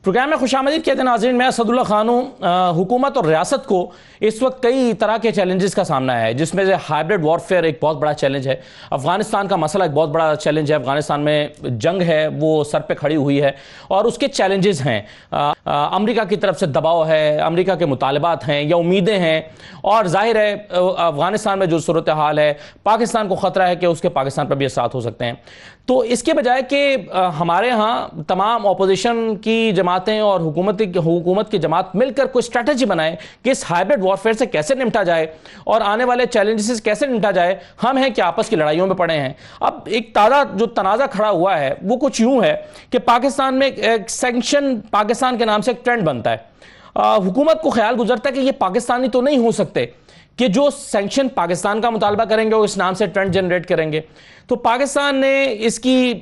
Programme में खुशामदीद कहते हैं नाज़रीन, मैं असदुल्ला खान हूँ। हुकूमत और रियासत को इस वक्त कई तरह के चैलेंजेस का सामना है, जिसमें से हाइब्रिड वॉरफेयर एक बहुत बड़ा चैलेंज है। अफगानिस्तान का मसला एक बहुत बड़ा चैलेंज है। अफगानिस्तान में जंग है वो सर पे खड़ी हुई है और उसके चैलेंजेस हैं। अमेरिका की तरफ से दबाव है, अमेरिका के मुतालबात हैं या उम्मीदें हैं, और जाहिर है अफगानिस्तान में जो सूरत हाल है, पाकिस्तान को ख़तरा है कि उसके पाकिस्तान पर भी असरात हो सकते हैं। तो इसके बजाय कि हमारे यहाँ तमाम अपोजिशन की जमातें और हुकूमत की जमात मिलकर कोई स्ट्रैटेजी बनाए कि इस हाइब्रिड वॉरफेयर से कैसे निपटा जाए और आने वाले चैलेंजेस कैसे निपटा जाए, हम हैं कि आपस की लड़ाइयों में पड़े हैं। अब एक ताज़ा जो तनाज़ा खड़ा हुआ है वो कुछ यूं है कि पाकिस्तान में एक सैंक्शन पाकिस्तान के नाम से एक ट्रेंड बनता है। हुकूमत को ख्याल गुजरता है कि ये पाकिस्तानी तो नहीं हो सकते कि जो सैंक्शन पाकिस्तान का मुतालबा करेंगे वो इस नाम से ट्रेंड जनरेट करेंगे। तो पाकिस्तान ने इसकी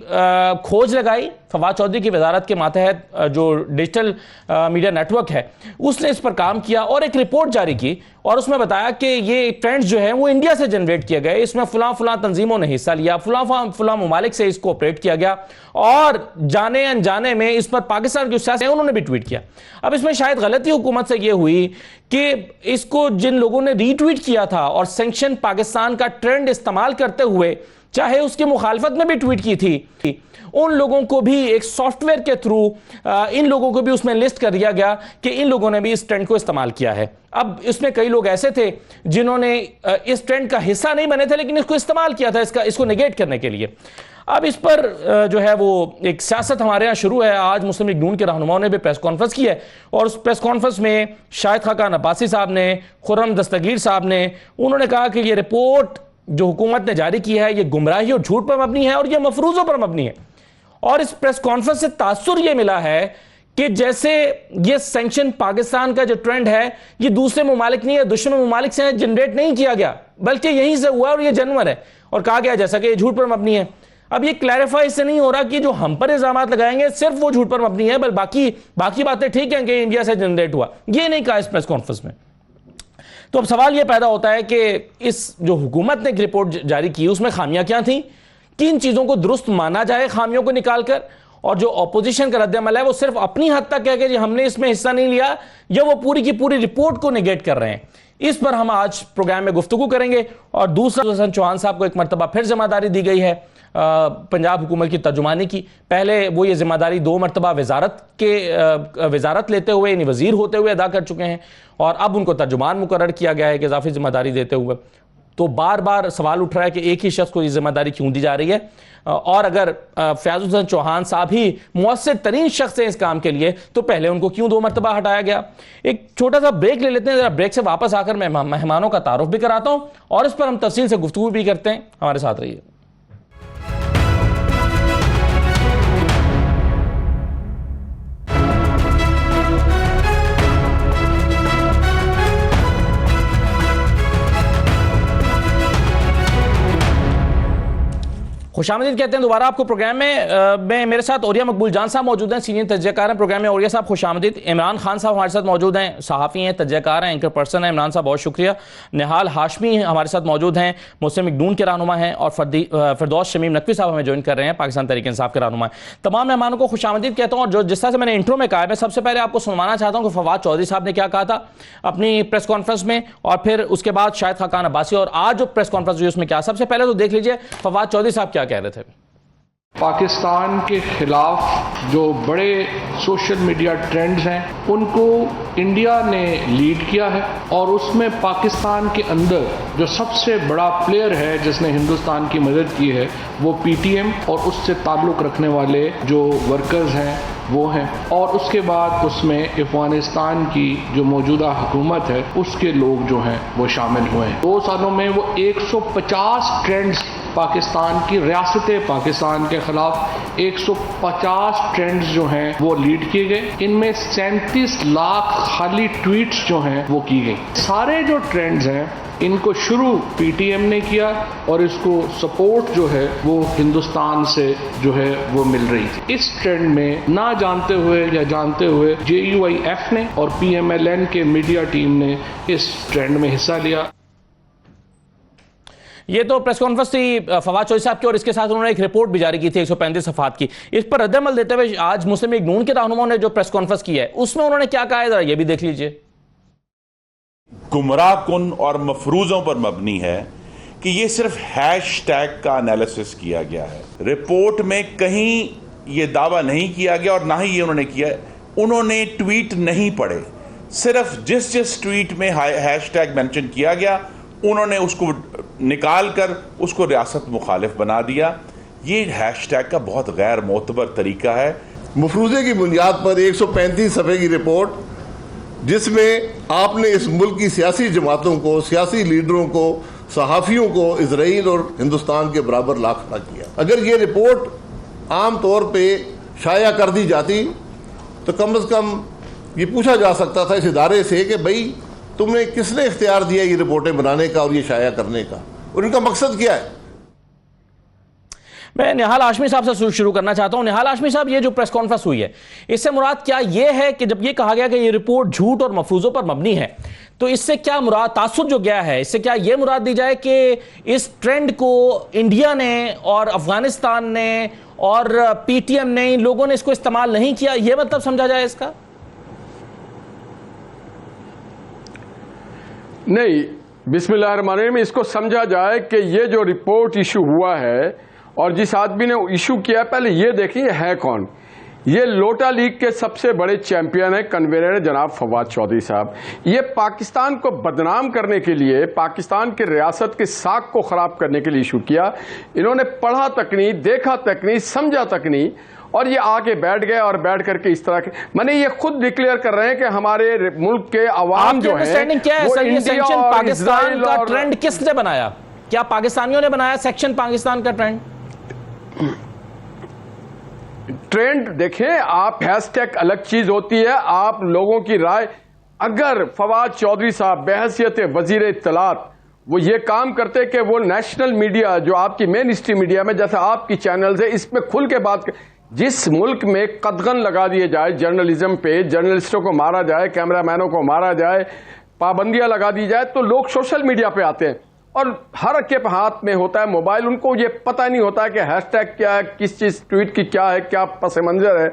खोज लगाई। फवाद चौधरी की वजारत के मातहत जो डिजिटल मीडिया नेटवर्क है उसने इस पर काम किया और एक रिपोर्ट जारी की और उसमें बताया कि ये ट्रेंड्स जो हैं वो इंडिया से जनरेट किए गए, इसमें फलां तंजीमों ने हिस्सा लिया, फलां ममालिक से इसको ऑपरेट किया गया और जाने अनजाने में इस पर पाकिस्तान के सियासत हैं उन्होंने भी ट्वीट किया। अब इसमें शायद गलती हुकूमत से ये हुई कि इसको जिन लोगों ने रीट्वीट किया था और सैंक्शन पाकिस्तान का ट्रेंड इस्तेमाल करते हुए चाहे उसकी मुखालफत में भी ट्वीट की थी, उन लोगों को भी एक सॉफ्टवेयर के थ्रू इन लोगों को भी उसमें लिस्ट कर दिया गया कि इन लोगों ने भी इस ट्रेंड को इस्तेमाल किया है। अब इसमें कई लोग ऐसे थे जिन्होंने इस ट्रेंड का हिस्सा नहीं बने थे लेकिन इसको इस्तेमाल किया था इसको नेगेट करने के लिए। अब इस पर जो है वो एक सियासत हमारे यहाँ शुरू है। आज मुस्लिम लीग नून के रहनुमाओं ने भी प्रेस कॉन्फ्रेंस की है और उस प्रेस कॉन्फ्रेंस में शाहिद खाकान अब्बासी साहब ने, खुर्रम दस्तगीर साहब ने, उन्होंने कहा कि ये रिपोर्ट जो हुकूमत ने जारी की है ये गुमराही और झूठ पर मबनी है और ये मफरूजों पर मबनी है। और इस प्रेस कॉन्फ्रेंस से तासुर ये मिला है कि जैसे ये सैंक्शन पाकिस्तान का जो ट्रेंड है ये दूसरे ममालिक नहीं है, दुश्मन ममालिक से जनरेट नहीं किया गया बल्कि यहीं से हुआ और ये जनवर है। और कहा गया जैसा कि ये झूठ पर मबनी है। अब ये क्लैरिफाई इससे नहीं हो रहा कि जो हम पर इल्जाम लगाएंगे सिर्फ वो झूठ पर मबनी है, बल बाकी बातें ठीक हैं कि इंडिया से जनरेट हुआ, ये नहीं कहा इस प्रेस कॉन्फ्रेंस में। तो अब सवाल यह पैदा होता है कि इस जो हुकूमत ने एक रिपोर्ट जारी की उसमें खामियां क्या थी, किन चीज़ों को दुरुस्त माना जाए खामियों को निकालकर, और जो अपोजिशन का रद्द-ए-अमल है वो सिर्फ अपनी हद तक है कि जी हमने इसमें हिस्सा नहीं लिया, या वो पूरी की पूरी रिपोर्ट को नेगेट कर रहे हैं। इस पर हम आज प्रोग्राम में गुफ्तगू करेंगे। और दूसरा, हसन चौहान साहब को एक मरतबा फिर जिम्मेदारी दी गई है पंजाब हुकूमत की तर्जुमानी की। पहले वो ये जिम्मेदारी 2 मरतबा वजारत लेते हुए यानी वजीर होते हुए अदा कर चुके हैं और अब उनको तर्जुमान मुकर्रर किया गया है कि इजाफी जिम्मेदारी देते हुए। तो बार बार सवाल उठ रहा है कि एक ही शख्स को ये जिम्मेदारी क्यों दी जा रही है, और अगर फयाज हुसैन चौहान साहब ही मुअस्सिर तरीन शख्स हैं इस काम के लिए तो पहले उनको क्यों 2 मरतबा हटाया गया। एक छोटा सा ब्रेक ले लेते हैं, जरा ब्रेक से वापस आकर मैं मेहमानों का तारुफ भी कराता हूं और इस पर हम तफसील से गुफ्तगू भी करते हैं। हमारे साथ रहिए। खुशामदीद कहते हैं दोबारा आपको प्रोग्राम में मेरे साथ औरिया मकबूल जान साहब मौजूद हैं, सीनियर तज्ज़ियाकार हैं प्रोग्राम में। औरिया साहब खुशामदीद। इमरान खान साहब हमारे साथ मौजूद हैं, सहाफ़ी हैं, तज्ज़ियाकार हैं, एंकर पर्सन हैं। इमरान साहब बहुत शुक्रिया। निहाल हाशमी हमारे साथ मौजूद हैं, मुस्लिम लीग नून के रहनुमा हैं, और फिरदौस शमीम नकवी साहब हमें ज्वाइन कर रहे हैं, पाकिस्तान तहरीक इंसाफ के रहनुमा हैं। तमाम मेहमानों को खुशामदीद कहता हूँ। और जो जिस तरह से मैंने इंट्रो में कहा है, मैं सबसे पहले आपको सुनवाना चाहता हूँ कि फवाद चौधरी साहब ने क्या कहा था अपनी प्रेस कॉन्फ्रेंस में, और फिर उसके बाद शाहिद खाकान अब्बासी और आज जो प्रेस कॉन्फ्रेंस हुई उसमें क्या। सबसे पहले तो देख लीजिए फवाद चौधरी साहब क्या कह रहे थे। पाकिस्तान के खिलाफ जो बड़े सोशल मीडिया ट्रेंड्स हैं उनको इंडिया ने लीड किया है, और उसमें पाकिस्तान के अंदर जो सबसे बड़ा प्लेयर है जिसने हिंदुस्तान की मदद की है वो पीटीएम और उससे ताल्लुक़ रखने वाले जो वर्कर्स हैं वो हैं, और उसके बाद उसमें अफगानिस्तान की जो मौजूदा हुकूमत है उसके लोग जो हैं वो शामिल हुए हैं। 2 सालों में वो 150 ट्रेंड्स पाकिस्तान की रियासत पाकिस्तान के खिलाफ 150 ट्रेंड्स जो हैं वो लीड किए गए। इनमें 37 लाख खाली ट्वीट्स जो हैं वो की गई। सारे जो ट्रेंड्स हैं इनको शुरू पीटीएम ने किया और इसको सपोर्ट जो है वो हिंदुस्तान से जो है वो मिल रही थी। इस ट्रेंड में ना जानते हुए या जानते हुए JUIF ने और PMLN के मीडिया टीम ने इस ट्रेंड में हिस्सा लिया। ये तो प्रेस कॉन्फ्रेंस थी फवाद चौधरी साहब की, और इसके साथ उन्होंने एक रिपोर्ट भी जारी की थी 135 सफात की। इस पर रद्दमल देते हुए आज मुस्लिम लीग नून के रहनुमाओं ने जो प्रेस कॉन्फ्रेंस की है उसमें उन्होंने क्या कहा है, जरा ये भी देख लीजिए। गुमराह कुन और मफरूजों पर मबनी है कि ये सिर्फ हैशटैग का एनालिसिस किया गया है। रिपोर्ट में कहीं ये दावा नहीं किया गया और ना ही ये उन्होंने किया। उन्होंने ट्वीट नहीं पढ़े, सिर्फ जिस ट्वीट में हैशटैग मेंशन किया गया उन्होंने उसको निकाल कर उसको रियासत मुखालिफ बना दिया। ये हैशटैग का बहुत गैर मोतबर तरीका है। मफरूजे की बुनियाद पर 135 सफ़े की रिपोर्ट, जिसमें आपने इस मुल्क की सियासी जमातों को, सियासी लीडरों को, सहाफ़ियों को इजराइल और हिंदुस्तान के बराबर ला खड़ा किया। अगर ये रिपोर्ट आम तौर पे शाया कर दी जाती तो कम से कम ये पूछा जा सकता था इस इदारे से कि भाई तुमने किसने इख्तियार दिया ये रिपोर्टें बनाने का और ये शाया करने का, और इनका मकसद क्या है। मैं निहाल हाशमी साहब से शुरू करना चाहता हूं। निहाल हाशमी साहब, ये जो प्रेस कॉन्फ्रेंस हुई है इससे मुराद क्या ये है कि जब ये कहा गया कि ये रिपोर्ट झूठ और मफरूजों पर मबनी है, तो इससे क्या मुराद, तासुर जो गया है, इससे क्या ये मुराद दी जाए कि इस ट्रेंड को इंडिया ने और अफगानिस्तान ने और पीटीएम ने, इन लोगों ने इसको इस्तेमाल नहीं किया, ये मतलब समझा जाए इसका? नहीं, बिस्मिल्लाहिर्रहमानिर्रहीम, इसको समझा जाए कि ये जो रिपोर्ट इशू हुआ है और जिस आदमी ने इशू किया, पहले ये देखिए है कौन। ये लोटा लीग के सबसे बड़े चैंपियन है, कन्वीनर जनाब फवाद चौधरी साहब। ये पाकिस्तान को बदनाम करने के लिए, पाकिस्तान की रियासत के साख को खराब करने के लिए इशू किया। इन्होंने पढ़ा तक नहीं, देखा तक नहीं, समझा तक नहीं, और ये आके बैठ गए और बैठ करके इस तरह के, मैंने ये खुद डिक्लेयर कर रहे हैं कि हमारे मुल्क के अवाम जो है, क्या है सर, ये सेक्शन पाकिस्तान का ट्रेंड किसने बनाया? क्या पाकिस्तानियों ने बनाया सेक्शन पाकिस्तान का ट्रेंड देखें आप, हैशटैग अलग चीज होती है, आप लोगों की राय। अगर फवाद चौधरी साहब बहैसियत वजीर इत्तलात वो ये काम करते कि वो नेशनल मीडिया जो आपकी मेन स्ट्रीम मीडिया में, जैसे आपकी चैनल्स है, इसमें खुल के बात कर, जिस मुल्क में कदगन लगा दिए जाए जर्नलिज्म पे, जर्नलिस्टों को मारा जाए, कैमरामैनों को मारा जाए, पाबंदियां लगा दी जाए, तो लोग सोशल मीडिया पे आते हैं और हर के हाथ में होता है मोबाइल, उनको ये पता नहीं होता है कि हैशटैग क्या है, किस चीज ट्वीट की क्या है, क्या पस मंजर है,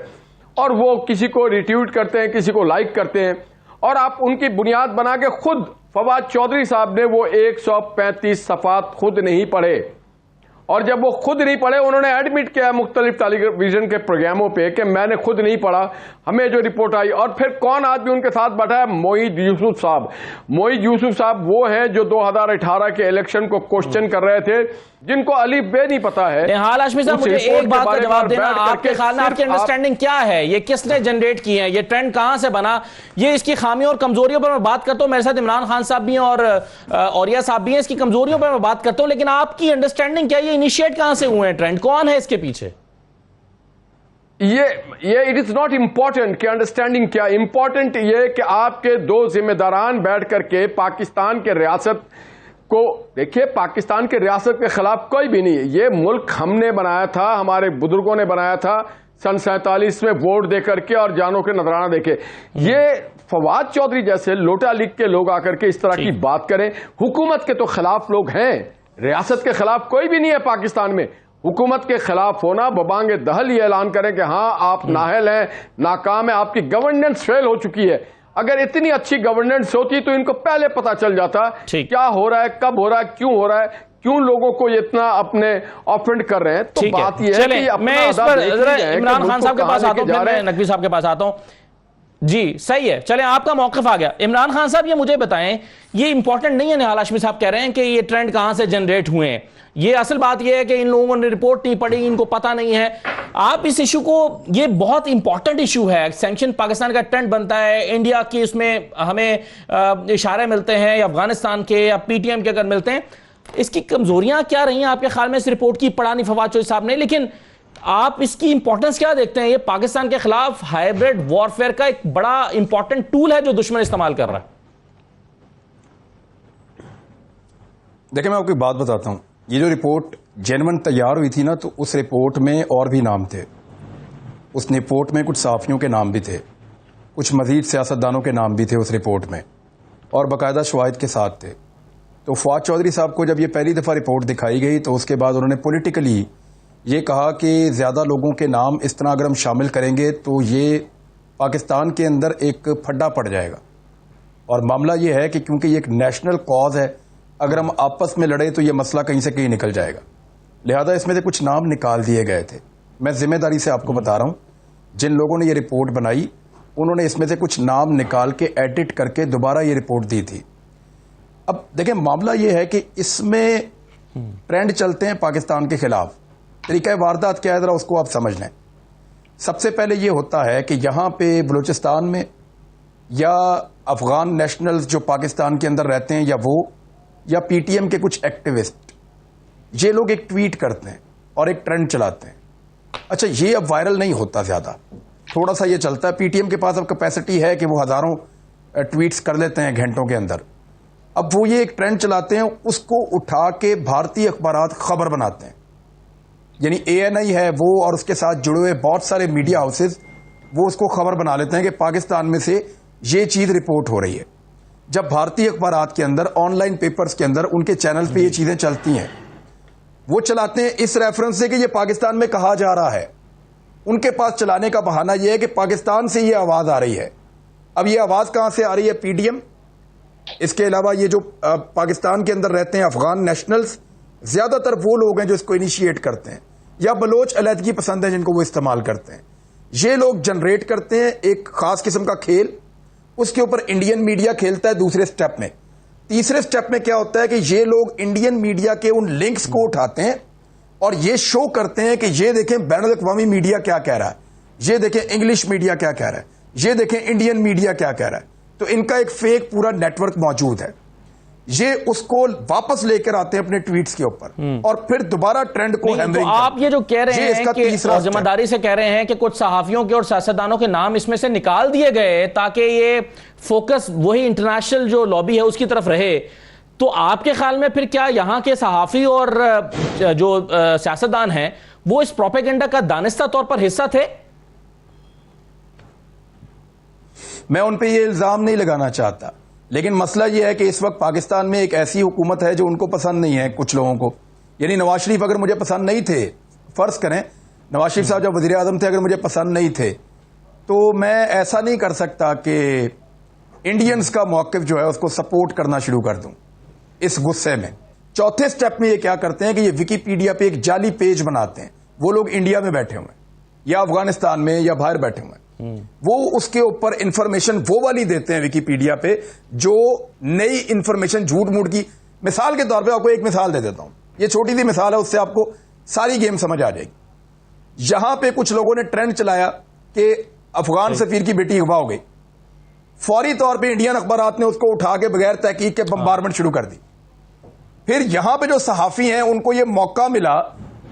और वो किसी को रिट्वीट करते हैं, किसी को लाइक करते हैं, और आप उनकी बुनियाद बना के खुद फवाद चौधरी साहब ने वो 135 सफात खुद नहीं पढ़े, और जब वो खुद नहीं पढ़े, उन्होंने एडमिट किया मुख्तलिफ टेलीविजन के प्रोग्रामों पे कि मैंने खुद नहीं पढ़ा, हमें जो रिपोर्ट आई। और फिर कौन आदमी उनके साथ बैठा है? मोईद यूसुफ साहब। मोईद यूसुफ साहब वो हैं जो 2018 के इलेक्शन को क्वेश्चन कर रहे थे, जिनको अली बे नहीं पता है। निहाल हाशमी साहब, मुझे एक बात का जवाब देना, आपके ख्याल में, आपकी अंडरस्टैंडिंग क्या है, ये किसने जनरेट की है, ये ट्रेंड कहां से बना, ये इसकी खामियों और कमजोरियों पर मैं बात करता हूं, मेरे साथ इमरान खान साहब भी हैं और औरिया साहब भी हैं, इसकी कमजोरियों पर मैं बात करता हूं, लेकिन आपकी अंडरस्टैंडिंग क्या है, ये इनिशिएट कहां से हुए हैं, ट्रेंड कौन है इसके पीछे? ये इट इज नॉट इंपॉर्टेंट कि अंडरस्टैंडिंग क्या, इंपॉर्टेंट ये कि आपके दो जिम्मेदारान बैठ करके पाकिस्तान के रियासत को देखिए, पाकिस्तान के रियासत के खिलाफ कोई भी नहीं, ये मुल्क हमने बनाया था, हमारे बुजुर्गों ने बनाया था सन 47 में वोट देकर के और जानों के नजराना देके। ये फवाद चौधरी जैसे लोटा लीग के लोग आकर के इस तरह की बात करें, हुकूमत के तो खिलाफ लोग हैं, रियासत के खिलाफ कोई भी नहीं है पाकिस्तान में। हुकूमत के खिलाफ होना, बबांगे दहल ये ऐलान करें कि हाँ आप नाहल हैं, नाकाम है, आपकी गवर्नेंस फेल हो चुकी है। अगर इतनी अच्छी गवर्नेंस होती तो इनको पहले पता चल जाता क्या हो रहा है, कब हो रहा है, क्यों हो रहा है, क्यों लोगों को इतना अपने ऑफेंड कर रहे हैं। तो बात यह है कि मैं इस पर इमरान खान साहब के पास आता हूं, फिर मैं नकवी साहब के पास आता हूं। जी सही है, चले आपका मौक़िफ़ आ गया। इमरान खान साहब ये मुझे बताएं, ये इंपॉर्टेंट नहीं है, निहाल हाशमी साहब कह रहे हैं कि ये ट्रेंड कहां से जनरेट हुए हैं, ये असल बात ये है कि इन लोगों ने रिपोर्ट नहीं पढ़ी, इनको पता नहीं है। आप इस इशू को, ये बहुत इंपॉर्टेंट इशू है, सैंक्शन पाकिस्तान का ट्रेंड बनता है, इंडिया की उसमें हमें इशारे मिलते हैं, या अफगानिस्तान के या पीटीएम के अगर मिलते हैं, इसकी कमजोरियां क्या रही हैं आपके ख्याल में? इस रिपोर्ट की पढ़ा नहीं फवाद चौधरी साहब ने, लेकिन आप इसकी इंपॉर्टेंस क्या देखते हैं? ये पाकिस्तान के खिलाफ हाइब्रिड वॉरफेयर का एक बड़ा इंपॉर्टेंट टूल है जो दुश्मन इस्तेमाल कर रहा है। देखिए मैं आपको एक बात बताता हूं, ये जो रिपोर्ट जेन्युइन तैयार हुई थी ना, तो उस रिपोर्ट में और भी नाम थे, उस रिपोर्ट में कुछ साफियों के नाम भी थे, कुछ मजीद सियासतदानों के नाम भी थे उस रिपोर्ट में, और बाकायदा शवाहिद के साथ थे। तो फवाद चौधरी साहब को जब ये पहली दफ़ा रिपोर्ट दिखाई गई तो उसके बाद उन्होंने पॉलिटिकली ये कहा कि ज़्यादा लोगों के नाम इस तरह अगर हम शामिल करेंगे तो ये पाकिस्तान के अंदर एक फड्डा पड़ जाएगा। और मामला ये है कि क्योंकि ये एक नेशनल कॉज है, अगर हम आपस में लड़े तो ये मसला कहीं से कहीं निकल जाएगा, लिहाजा इसमें से कुछ नाम निकाल दिए गए थे। मैं जिम्मेदारी से आपको बता रहा हूँ, जिन लोगों ने ये रिपोर्ट बनाई उन्होंने इसमें से कुछ नाम निकाल के एडिट करके दोबारा ये रिपोर्ट दी थी। अब देखें, मामला ये है कि इसमें ट्रेंड चलते हैं पाकिस्तान के खिलाफ। तरीका वारदात क्या है ज़रा उसको आप समझ लें। सबसे पहले ये होता है कि यहाँ पे बलूचिस्तान में या अफगान नेशनल्स जो पाकिस्तान के अंदर रहते हैं या वो या पीटीएम के कुछ एक्टिविस्ट, ये लोग एक ट्वीट करते हैं और एक ट्रेंड चलाते हैं। अच्छा, ये अब वायरल नहीं होता ज़्यादा, थोड़ा सा ये चलता है। पीटीएम के पास अब कैपेसिटी है कि वो हज़ारों ट्वीट्स कर लेते हैं घंटों के अंदर। अब वो ये एक ट्रेंड चलाते हैं, उसको उठा के भारतीय अखबारात खबर बनाते हैं। यानी ANI है वो और उसके साथ जुड़े हुए बहुत सारे मीडिया हाउसेस वो उसको खबर बना लेते हैं कि पाकिस्तान में से ये चीज़ रिपोर्ट हो रही है। जब भारतीय अखबारात के अंदर, ऑनलाइन पेपर्स के अंदर उनके चैनल पे ये चीज़ें चलती हैं, वो चलाते हैं इस रेफरेंस से कि ये पाकिस्तान में कहा जा रहा है। उनके पास चलाने का बहाना यह है कि पाकिस्तान से ये आवाज़ आ रही है। अब ये आवाज़ कहाँ से आ रही है? PDM। इसके अलावा ये जो पाकिस्तान के अंदर रहते हैं अफगान नेशनल्स, ज़्यादातर वो लोग हैं जो इसको इनिशिएट करते हैं, या बलोच अलहदगी पसंद है जिनको वो इस्तेमाल करते हैं। ये लोग जनरेट करते हैं एक खास किस्म का खेल, उसके ऊपर इंडियन मीडिया खेलता है दूसरे स्टेप में। तीसरे स्टेप में क्या होता है कि ये लोग इंडियन मीडिया के उन लिंक्स को उठाते हैं और ये शो करते हैं कि ये देखें बैनुल-अक़वामी मीडिया क्या कह रहा है, ये देखें इंग्लिश मीडिया क्या कह रहा है, ये देखें इंडियन मीडिया क्या कह रहा है। तो इनका एक फेक पूरा नेटवर्क मौजूद है। ये उसको वापस लेकर आते हैं अपने ट्वीट्स के ऊपर और फिर दोबारा ट्रेंड को तो आप ये जो कह रहे हैं कि और जिम्मेदारी से कह रहे हैं कि कुछ सहाफियों के और सियासतदानों के नाम इसमें से निकाल दिए गए ताकि ये फोकस वही इंटरनेशनल जो लॉबी है उसकी तरफ रहे, तो आपके ख्याल में फिर क्या यहाँ के सहाफी और जो सियासतदान हैं वो इस प्रोपेगेंडा का दानिस्ता तौर पर हिस्सा थे? मैं उन पे ये इल्जाम नहीं लगाना चाहता, लेकिन मसला ये है कि इस वक्त पाकिस्तान में एक ऐसी हुकूमत है जो उनको पसंद नहीं है कुछ लोगों को। यानी नवाज शरीफ अगर मुझे पसंद नहीं थे, फर्ज करें नवाज शरीफ साहब जब वजीर आजम थे, अगर मुझे पसंद नहीं थे तो मैं ऐसा नहीं कर सकता कि इंडियंस का मौक़िफ़ जो है उसको सपोर्ट करना शुरू कर दूं इस गुस्से में। चौथे स्टेप में ये क्या करते हैं कि ये विकीपीडिया पे एक जाली पेज बनाते हैं। वो लोग इंडिया में बैठे हुए हैं या अफगानिस्तान में या बाहर बैठे हुए हैं, वो उसके ऊपर इंफॉर्मेशन वो वाली देते हैं विकीपीडिया पे जो नई इंफॉर्मेशन झूठ मूठ की। मिसाल के तौर पे आपको एक मिसाल दे देता हूं, ये छोटी सी मिसाल है, उससे आपको सारी गेम समझ आ जाएगी। यहां पे कुछ लोगों ने ट्रेंड चलाया कि अफगान सफीर की बेटी अगवा हो गई, फौरी तौर पे इंडियन अखबारात ने उसको उठा के बगैर तहकीक के बम्बारमेंट शुरू कर दी। फिर यहां पे जो सहाफी हैं उनको ये मौका मिला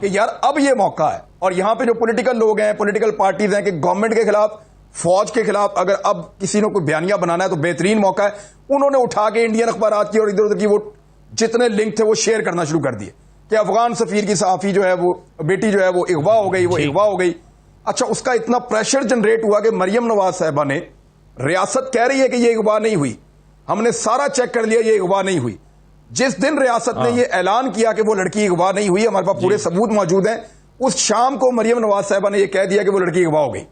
कि यार अब ये मौका है, और यहां पे जो पॉलिटिकल लोग हैं, पॉलिटिकल पार्टीज हैं कि गवर्नमेंट के खिलाफ, फौज के खिलाफ अगर अब किसी ने कोई बयानिया बनाना है तो बेहतरीन मौका है। उन्होंने उठा के इंडियन अखबारात की और इधर उधर की वो जितने लिंक थे वो शेयर करना शुरू कर दिए कि अफगान सफीर की सहाफी जो है वो बेटी जो है वो अगवा हो गई, वो अगवा हो गई। अच्छा, उसका इतना प्रेशर जनरेट हुआ कि मरियम नवाज साहिबा ने, रियासत कह रही है कि ये अगवा नहीं हुई, हमने सारा चेक कर लिया, ये अगवा नहीं हुई। जिस दिन रियासत ने ये ऐलान किया कि वो लड़की अगवा नहीं हुई, हमारे पास पूरे सबूत मौजूद हैं, उस शाम को मरियम नवाज साहिबा ने ये कह दिया कि वो लड़की अगवा हो गई।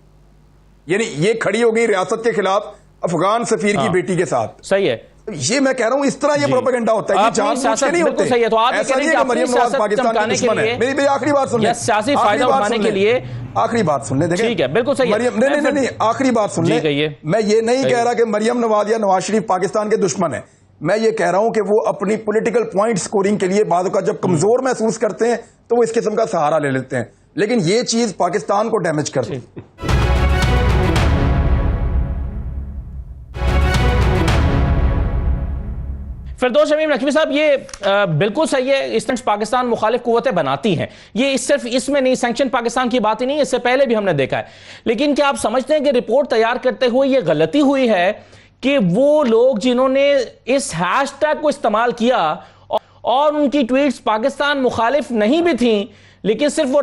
यानी ये खड़ी हो गई रियासत के खिलाफ अफगान सफीर की बेटी के साथ। सही है, ये मैं कह रहा हूं, इस तरह ये प्रोपेगेंडा होता है, ये जानबूझ के नहीं होते। सही है, तो आप ऐसा नहीं है कि मरियम नवाज पाकिस्तान की दुश्मन है। मेरी आखिरी बात सुन ले, सियासी फायदा उठाने के लिए आखिरी बात सुन ले। देखिए ठीक है, बिल्कुल सही है। मरियम नहीं, आखिरी बात सुन ले। मैं ये नहीं कह रहा कि मरियम नवाज या नवाज शरीफ पाकिस्तान के दुश्मन है। मैं ये कह रहा हूं कि वो अपनी पॉलिटिकल पॉइंट स्कोरिंग के लिए बाद का जब कमजोर महसूस करते हैं तो वो इस किस्म का सहारा ले लेते हैं, लेकिन ये चीज पाकिस्तान को डैमेज करती है। फिरदौस शमीम नकवी साहब, ये बिल्कुल सही है, इस पाकिस्तान मुखालिफ कुव्वतें बनाती हैं, ये सिर्फ इसमें नहीं, सैंक्शन पाकिस्तान की बात ही नहीं, इससे पहले भी हमने देखा है। लेकिन क्या आप समझते हैं कि रिपोर्ट तैयार करते हुए ये गलती हुई है कि वो लोग जिन्होंने इस हैशटैग को इस्तेमाल किया और उनकी ट्वीट्स पाकिस्तान मुखालिफ नहीं भी थी, लेकिन सिर्फ वो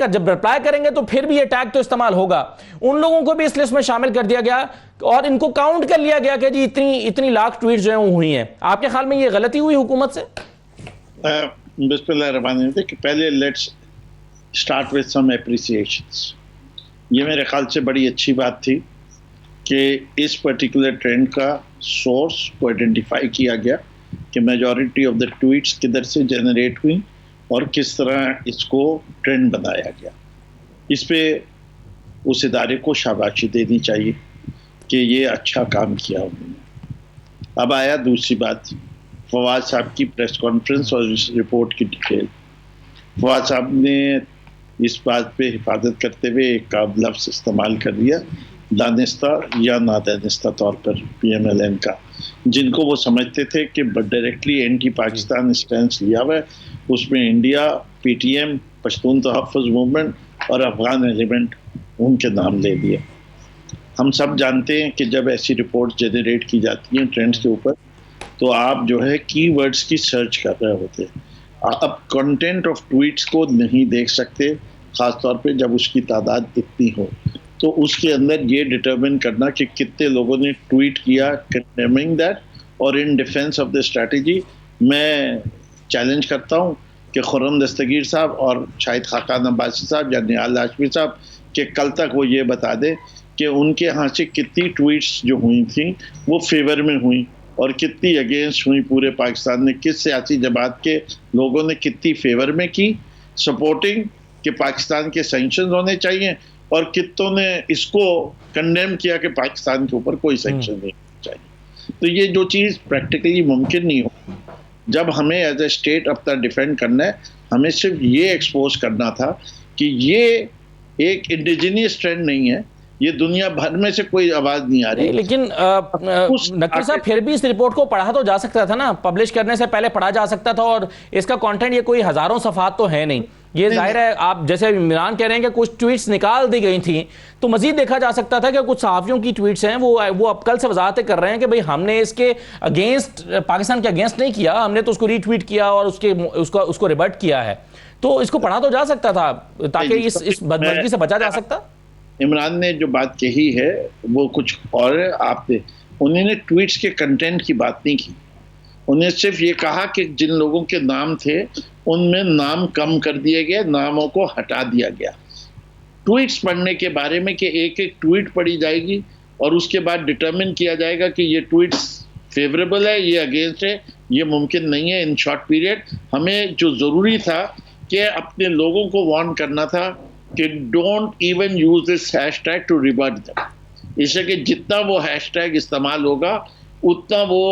जब रिप्लाई करेंगे तो फिर भी ये टैग तो इस्तेमाल होगा। उन लोगों को भी इस लिस्ट में शामिल कर दिया गया और इनको काउंट कर लिया गया कि जी इतनी लाख ट्वीट जो है वो हुई हैं। आपके ख्याल में ये गलती हुई हुकूमत से? बिस्मिल्लाहिर्रहमानिर्रहीम कि पहले लेट्स स्टार्ट विद सम एप्रिसिएशंस। ये मेरे ख्याल से बड़ी अच्छी बात थी कि इस पर्टिकुलर ट्रेंड का सोर्स को आइडेंटिफाई किया गया कि मेजॉरिटी ऑफ द ट्वीट्स किधर से जनरेट हुई और किस तरह इसको ट्रेंड बनाया गया। इस पे उस इदारे को शाबाशी देनी चाहिए कि ये अच्छा काम किया उन्होंने। अब आया दूसरी बात, फवाद साहब की प्रेस कॉन्फ्रेंस और इस रिपोर्ट की डिटेल। फवाद साहब ने इस बात पे हिफाजत करते हुए एक लफ्ज़ इस्तेमाल कर दिया, दानिस्ता या नादानिस्ता तौर पर PMLN का, जिनको वो समझते थे कि डायरेक्टली एंटी पाकिस्तान स्टैंड लिया हुआ है, उसमें इंडिया, PTM, पश्तून तहफ़्फ़ुज़ मूवमेंट और अफगान एलिमेंट उनके नाम ले दिए। हम सब जानते हैं कि जब ऐसी रिपोर्ट जनरेट की जाती हैं ट्रेंड्स के ऊपर तो आप जो है कीवर्ड्स की सर्च कर रहे होते हैं। अब कंटेंट ऑफ ट्वीट्स को नहीं देख सकते, ख़ास तौर पे जब उसकी तादाद इतनी हो, तो उसके अंदर ये डिटरमिन करना कि कितने लोगों ने ट्वीट किया कंडेमिंग दैट और in defence of the strategy. मैं चैलेंज करता हूँ कि खुर्रम दस्तगीर साहब और शाहिद खाकान अब्बासी साहब या निहाल हाशमी साहब के कल तक वो ये बता दें कि उनके यहाँ से कितनी ट्वीट्स जो हुई थी वो फेवर में हुई और कितनी अगेंस्ट हुई पूरे पाकिस्तान में, किस सियासी जमात के लोगों ने कितनी फेवर में की सपोर्टिंग कि पाकिस्तान के सैंक्शन होने चाहिए और कितनों ने इसको कंडेम किया कि पाकिस्तान के ऊपर कोई सैंक्शन नहीं चाहिए। तो ये जो चीज़ प्रैक्टिकली मुमकिन नहीं हो, जब हमें एज ए स्टेट अपना डिफेंड करना है, हमें सिर्फ ये एक्सपोज करना था कि ये एक इंडिजिनियस ट्रेंड नहीं है, ये दुनिया भर में से कोई आवाज नहीं आ रही। लेकिन नकवी साहब फिर भी इस रिपोर्ट को पढ़ा तो जा सकता था ना, पब्लिश करने से पहले पढ़ा जा सकता था, और इसका कंटेंट ये कोई हजारों सफ़हात तो है नहीं। ये जाहिर है आप जैसे इमरान कह रहे हैं कि कुछ ट्वीट्स निकाल दी गई थी, तो मजीद देखा जा सकता था कि कुछ सहाफ़ियों की ट्वीट्स हैं वो अब कल से वजाहतें कर रहे हैं कि भाई हमने इसके अगेंस्ट, पाकिस्तान के अगेंस्ट नहीं किया, हमने तो उसको रीट्वीट किया और उसको रिबर्ट किया है। तो इसको पढ़ा तो जा सकता था ताकि इस बदमज़गी से बचा जा सकता। इमरान ने जो बात कही है वो कुछ और है, आपने उन्होंने ट्वीट्स के कंटेंट की बात नहीं की, उन्हें सिर्फ ये कहा कि जिन लोगों के नाम थे उनमें नाम कम कर दिए गए, नामों को हटा दिया गया। ट्वीट्स पढ़ने के बारे में कि एक एक ट्वीट पढ़ी जाएगी और उसके बाद डिटरमिन किया जाएगा कि ये ट्वीट्स फेवरेबल है, ये अगेंस्ट है, ये मुमकिन नहीं है इन शॉर्ट पीरियड। हमें जो ज़रूरी था कि अपने लोगों को वार्न करना था कि don't even use this hashtag to rebut them. इससे कि जितना वो हैशटैग इस्तेमाल होगा उतना वो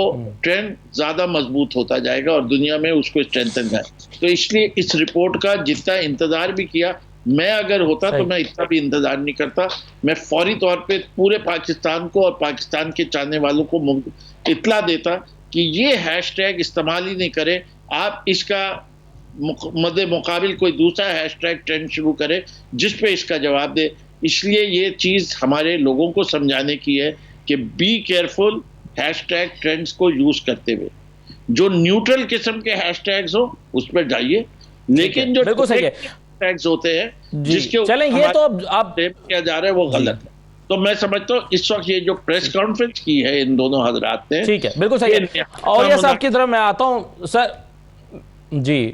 ट्रेंड ज़्यादा मजबूत होता जाएगा और दुनिया में उसको स्ट्रेंथन जाए। तो इसलिए इस रिपोर्ट का जितना इंतज़ार भी किया, मैं अगर होता तो मैं इतना भी इंतज़ार नहीं करता। मैं फौरी तौर पे पूरे पाकिस्तान को और पाकिस्तान के चाहने वालों को इत्तला देता कि ये हैशटैग इस्तेमाल ही नहीं करें, आप इसका मदे मुकाबिल कोई दूसरा हैशटैग ट्रेंड शुरू करे जिस पे इसका जवाब दे। इसलिए ये चीज़ हमारे लोगों को समझाने की है कि बी केयरफुल हैशटैग ट्रेंड्स को यूज करते हुए, जो न्यूट्रल किस्म के हैशटैग्स हो उस पर जाइए, लेकिन जो बिल्कुल सही है हैशटैग्स होते हैं जिसके चलें ये तो आप किया जा रहा है वो गलत है। तो मैं समझता हूँ इस वक्त ये जो प्रेस कॉन्फ्रेंस की है इन दोनों हजरात ने, ठीक है, बिल्कुल सही है। और ये साहब की तरफ मैं आता हूँ सर। जी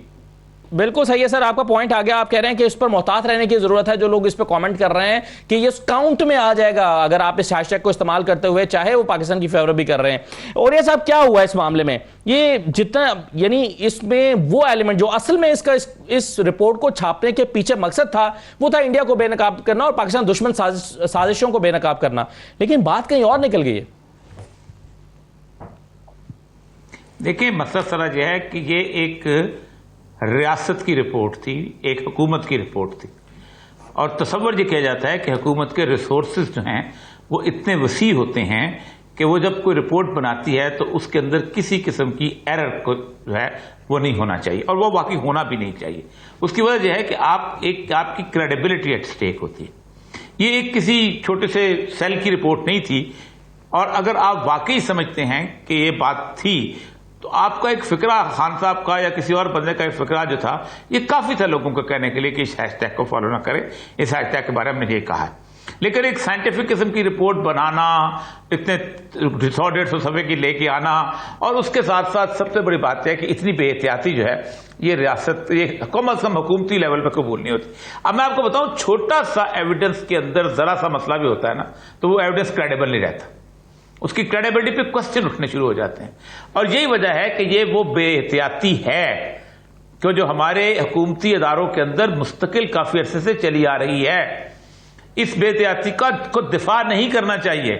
बिल्कुल सही है सर, आपका पॉइंट आ गया। आप कह रहे हैं कि इस पर मोहतात रहने की जरूरत है। जो लोग इस पर कमेंट कर रहे हैं कि ये काउंट में आ जाएगा अगर आप इस हैशटैग को इस्तेमाल करते हुए, चाहे वो पाकिस्तान की फेवर भी कर रहे हैं। और ये साहब क्या हुआ इस मामले में, ये जितना यानी इसमें वो एलिमेंट जो असल में इस रिपोर्ट को छापने के पीछे मकसद था वो था इंडिया को बेनकाब करना और पाकिस्तान दुश्मन साजिशों को बेनकाब करना, लेकिन बात कहीं और निकल गई है। देखिए मसला सारा यह है कि ये एक रियासत की रिपोर्ट थी, एक हुकूमत की रिपोर्ट थी, और तसव्वुर ये किया जाता है कि हुकूमत के रिसोर्सेज जो हैं वो इतने वसी होते हैं कि वो जब कोई रिपोर्ट बनाती है तो उसके अंदर किसी किस्म की एरर को जो है वो नहीं होना चाहिए, और वो वाकई होना भी नहीं चाहिए। उसकी वजह यह है कि आपकी क्रेडिबिलिटी एट स्टेक होती है। ये एक किसी छोटे से सेल की रिपोर्ट नहीं थी, और अगर आप वाकई समझते हैं कि ये बात थी तो आपका एक फिक्रा, खान साहब का या किसी और बंदे का एक फिक्रा जो था, ये काफी था लोगों को कहने के लिए कि इस हैशटैग को फॉलो ना करें, इस हैशटैग के बारे में ये कहा है। लेकिन एक साइंटिफिक किस्म की रिपोर्ट बनाना, इतने 100-150 सफ़े की लेके आना, और उसके साथ साथ सबसे बड़ी बात है कि इतनी बेहतियाती जो है ये रियासत, ये कम से कम हुकूमती लेवल पर कबूल नहीं होती। अब मैं आपको बताऊं, छोटा सा एविडेंस के अंदर जरा सा मसला भी होता है ना, तो वो एविडेंस क्रेडिबल नहीं रहता, उसकी क्रेडिबिलिटी पे क्वेश्चन उठने शुरू हो जाते हैं। और यही वजह है कि ये वो बेहतियाती है कि जो हमारे हुकूमती इदारों के अंदर मुस्तकिल काफी अरसे से चली आ रही है। इस बेहतियाती को दिफा नहीं करना चाहिए,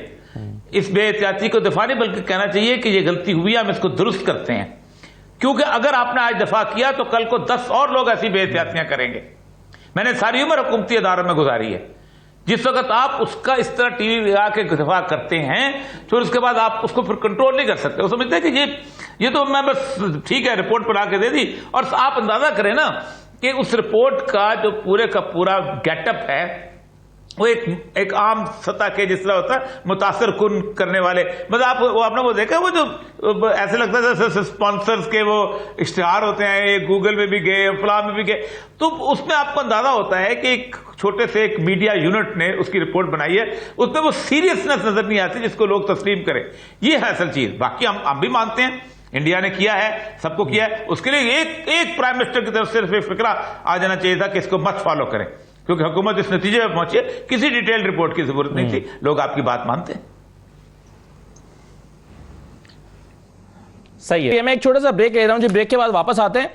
इस बेहतियाती को दिफा नहीं बल्कि कहना चाहिए कि ये गलती हुई, हम इसको दुरुस्त करते हैं। क्योंकि अगर आपने आज दफा किया तो कल को 10 और लोग ऐसी बेहतियातियां करेंगे। मैंने सारी उम्र हुकूमती इदारों में गुजारी है, जिस वक्त आप उसका इस तरह टीवी लगा के दफा करते हैं तो उसके बाद आप उसको फिर कंट्रोल नहीं कर सकते। वो समझते हैं कि ये तो मैं बस ठीक है रिपोर्ट बना के दे दी। और आप अंदाजा करें ना कि उस रिपोर्ट का जो पूरे का पूरा गेटअप है वो एक आम सतह के जिस तरह होता है मुतासर कुन करने वाले, मतलब आपने वो देखा, वो जो ऐसे लगता है जैसे स्पॉन्सर्स के वो इश्तिहार होते हैं, ये गूगल में भी गए, फलां में भी गए, तो उसमें आपको अंदाजा होता है कि एक छोटे से एक मीडिया यूनिट ने उसकी रिपोर्ट बनाई है, उसमें वो सीरियसनेस नजर नहीं आती जिसको लोग तस्लीम करें। ये है असल चीज। बाकी हम भी मानते हैं इंडिया ने किया है, सबको किया है, उसके लिए एक प्राइम मिनिस्टर की तरफ से फिक्रा आ जाना चाहिए था कि इसको मत फॉलो करें, क्योंकि हुकूमत इस नतीजे में पहुंची है, किसी डिटेल रिपोर्ट की जरूरत नहीं थी, लोग आपकी बात मानते हैं। सही है। मैं एक छोटा सा ब्रेक ले रहा हूं जी, ब्रेक के बाद वापस आते हैं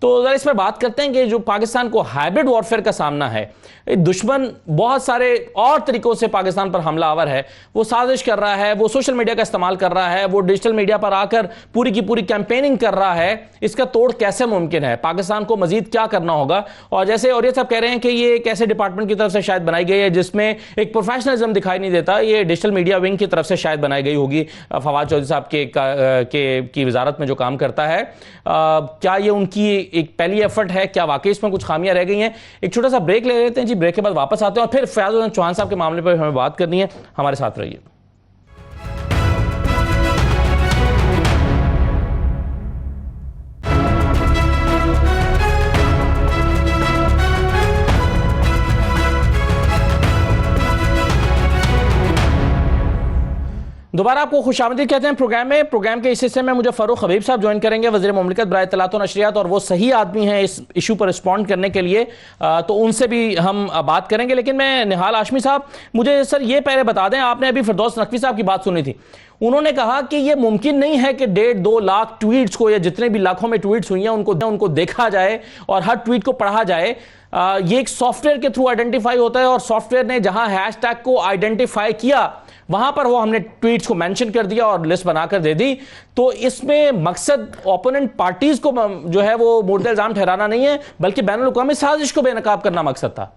तो जरा इस पर बात करते हैं कि जो पाकिस्तान को हाइब्रिड वॉरफेयर का सामना है, दुश्मन बहुत सारे और तरीकों से पाकिस्तान पर हमलावर है, वो साजिश कर रहा है, वो सोशल मीडिया का इस्तेमाल कर रहा है, वो डिजिटल मीडिया पर आकर पूरी की पूरी कैंपेनिंग कर रहा है। इसका तोड़ कैसे मुमकिन है, पाकिस्तान को मजीद क्या करना होगा? और जैसे और ये सब कह रहे हैं कि ये एक ऐसे डिपार्टमेंट की तरफ से शायद बनाई गई है जिसमें एक प्रोफेशनलिज्म दिखाई नहीं देता, ये डिजिटल मीडिया विंग की तरफ से शायद बनाई गई होगी, फवाद चौधरी साहब की वजारत में जो काम करता है। क्या ये उनकी एक पहली एफर्ट है? क्या वाकई इसमें कुछ खामियां रह गई हैं? एक छोटा सा ब्रेक ले लेते हैं जी, ब्रेक के बाद वापस आते हैं और फिर फयाज चौहान साहब के मामले पर हमें बात करनी है। हमारे साथ रहिए। दोबारा आपको खुशामदीद कहते हैं प्रोग्राम के इस हिस्से में मुझे फ़ारूक हबीब साहब ज्वाइन करेंगे, वज़ीर मुमलिकत बराए इत्तलात व नशरियात, और वो सही आदमी हैं इस इशू पर रिस्पॉन्ड करने के लिए, तो उनसे भी हम बात करेंगे। लेकिन मैं निहाल हाशमी साहब, मुझे सर ये पहले बता दें, आपने अभी फिरदौस नकवी साहब की बात सुनी थी, उन्होंने कहा कि ये मुमकिन नहीं है कि 1.5-2 लाख ट्वीट्स को, या जितने भी लाखों में ट्वीट्स हुई हैं उनको देखा जाए और हर ट्वीट को पढ़ा जाए। ये एक सॉफ्टवेयर के थ्रू आइडेंटिफाई होता है और सॉफ्टवेयर ने जहां हैशटैग को आइडेंटिफाई किया वहां पर वो हमने ट्वीट्स को मेंशन कर दिया और लिस्ट बनाकर दे दी। तो इसमें मकसद ओपोनेंट पार्टीज को जो है वो मुर्द इल्जाम ठहराना नहीं है, बल्कि बैनुल अक़वामी साजिश को बेनकाब करना मकसद था।